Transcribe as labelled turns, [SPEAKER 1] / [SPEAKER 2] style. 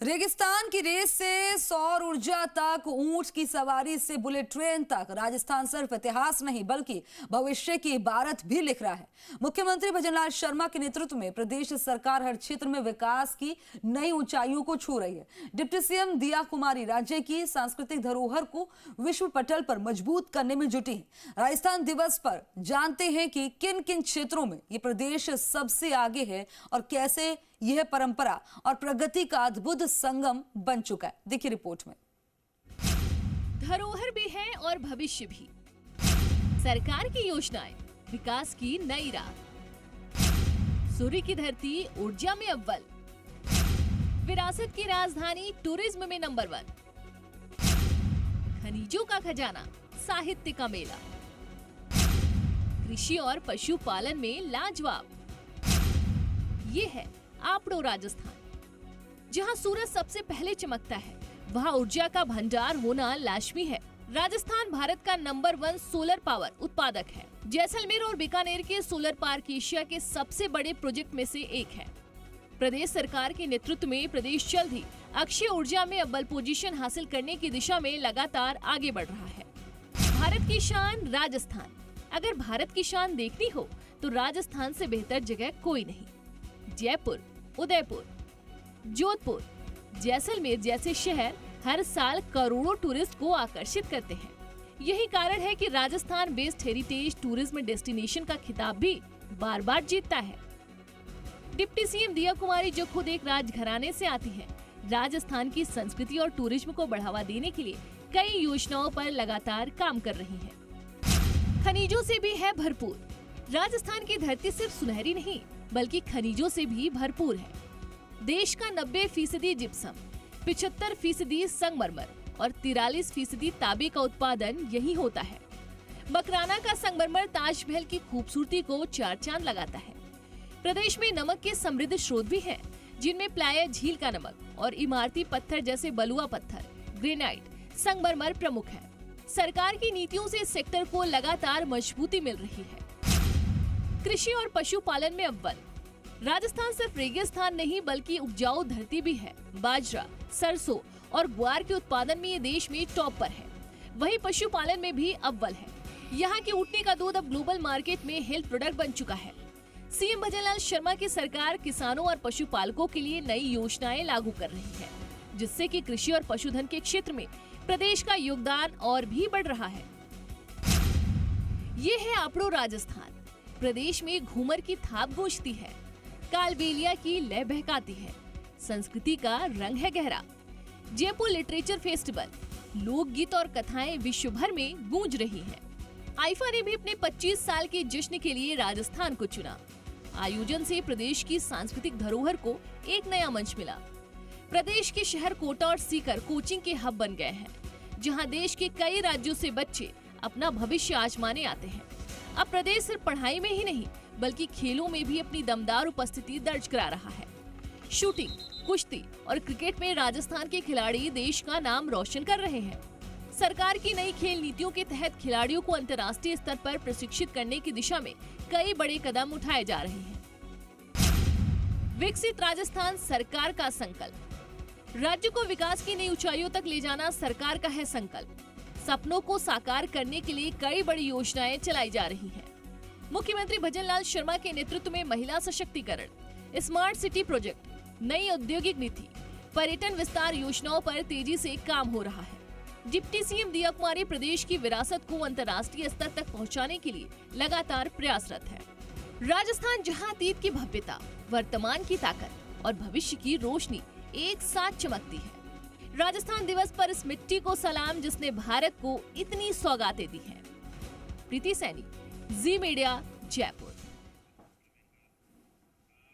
[SPEAKER 1] रेगिस्तान की रेस से सौर ऊर्जा तक, ऊंट की सवारी से बुलेट ट्रेन तक, राजस्थान सिर्फ इतिहास नहीं बल्कि भविष्य की इबारत भी लिख रहा है। मुख्यमंत्री भजनलाल शर्मा के नेतृत्व में प्रदेश सरकार हर क्षेत्र में विकास की नई ऊंचाइयों को छू रही है। डिप्टी सीएम दिया कुमारी राज्य की सांस्कृतिक धरोहर को विश्व पटल पर मजबूत करने में जुटी है। राजस्थान दिवस पर जानते हैं कि किन किन क्षेत्रों में ये प्रदेश सबसे आगे है और कैसे यह परंपरा और प्रगति का अद्भुत संगम बन चुका है। देखिए रिपोर्ट में।
[SPEAKER 2] धरोहर भी है और भविष्य भी। सरकार की योजनाएं, विकास की नई राह। सूर्य की धरती ऊर्जा में अव्वल, विरासत की राजधानी टूरिज्म में नंबर 1, खनिजों का खजाना, साहित्य का मेला, कृषि और पशुपालन में लाजवाब। ये है आपड़ो राजस्थान। जहां सूरज सबसे पहले चमकता है, वहां ऊर्जा का भंडार होना लाजमी है। राजस्थान भारत का नंबर 1 सोलर पावर उत्पादक है। जैसलमेर और बीकानेर के सोलर पार्क एशिया के सबसे बड़े प्रोजेक्ट में से एक है। प्रदेश सरकार के नेतृत्व में प्रदेश जल्द ही अक्षय ऊर्जा में अव्वल पोजीशन हासिल करने की दिशा में लगातार आगे बढ़ रहा है। भारत की शान राजस्थान। अगर भारत की शान देखनी हो तो राजस्थान से बेहतर जगह कोई नहीं। जयपुर, उदयपुर, जोधपुर, जैसलमेर जैसे शहर हर साल करोड़ों टूरिस्ट को आकर्षित करते हैं। यही कारण है कि Rajasthan based heritage tourism destination का खिताब भी बार बार जीतता है। डिप्टी सीएम दिया कुमारी जो खुद एक राजघराने से आती हैं, राजस्थान की संस्कृति और टूरिज्म को बढ़ावा देने के लिए कई योजनाओं पर लगातार काम कर रही हैं। खनिजों से भी है भरपूर। राजस्थान की धरती सिर्फ सुनहरी नहीं बल्कि खनिजों से भी भरपूर है। देश का 90% जिप्सम, 75% संगमरमर और 43% तांबे का उत्पादन यही होता है। मकराना का संगमरमर ताजमहल की खूबसूरती को 4 चांद लगाता है। प्रदेश में नमक के समृद्ध स्रोत भी हैं, जिनमें प्लाया झील का नमक और इमारती पत्थर जैसे बलुआ पत्थर, ग्रेनाइट, संगमरमर प्रमुख है। सरकार की नीतियों से इस सेक्टर को लगातार मजबूती मिल रही है। कृषि और पशुपालन में अव्वल। राजस्थान सिर्फ रेगिस्तान नहीं बल्कि उपजाऊ धरती भी है। बाजरा, सरसों और ग्वार के उत्पादन में ये देश में टॉप पर है। वहीं पशुपालन में भी अव्वल है। यहाँ के ऊँटने का दूध अब ग्लोबल मार्केट में हेल्थ प्रोडक्ट बन चुका है। सीएम भजनलाल शर्मा की सरकार किसानों और पशुपालकों के लिए नई योजनाएं लागू कर रही है, जिससे कि कृषि और पशुधन के क्षेत्र में प्रदेश का योगदान और भी बढ़ रहा है। ये है आपड़ो राजस्थान। प्रदेश में घूमर की थाप गूंजती है, कालबेलिया की लय बहकाती है, संस्कृति का रंग है गहरा। जयपुर लिटरेचर फेस्टिवल, लोकगीत और कथाएं विश्व भर में गूंज रही हैं। आईफा ने भी अपने 25 साल के जश्न के लिए राजस्थान को चुना। आयोजन से प्रदेश की सांस्कृतिक धरोहर को एक नया मंच मिला। प्रदेश के शहर कोटा और सीकर कोचिंग के हब बन गए हैं, जहां देश के कई राज्यों से बच्चे अपना भविष्य आजमाने आते हैं। अब प्रदेश सिर्फ पढ़ाई में ही नहीं बल्कि खेलों में भी अपनी दमदार उपस्थिति दर्ज करा रहा है। शूटिंग, कुश्ती और क्रिकेट में राजस्थान के खिलाड़ी देश का नाम रोशन कर रहे हैं। सरकार की नई खेल नीतियों के तहत खिलाड़ियों को अंतर्राष्ट्रीय स्तर पर प्रशिक्षित करने की दिशा में कई बड़े कदम उठाए जा रहे हैं। विकसित राजस्थान सरकार का संकल्प। राज्य को विकास की नई ऊंचाइयों तक ले जाना सरकार का है संकल्प। सपनों को साकार करने के लिए कई बड़ी योजनाएं चलाई जा रही हैं। मुख्यमंत्री भजनलाल शर्मा के नेतृत्व में महिला सशक्तिकरण, स्मार्ट सिटी प्रोजेक्ट, नई औद्योगिक नीति, पर्यटन विस्तार योजनाओं पर तेजी से काम हो रहा है। डिप्टी सीएम दिया कुमारी प्रदेश की विरासत को अंतर्राष्ट्रीय स्तर तक पहुंचाने के लिए लगातार प्रयासरत है। राजस्थान जहां अतीत की भव्यता, वर्तमान की ताकत और भविष्य की रोशनी एक साथ चमकती है। राजस्थान दिवस पर इस मिट्टी को सलाम जिसने भारत को इतनी सौगातें दी हैं। प्रीति सैनी, जी मीडिया, जयपुर।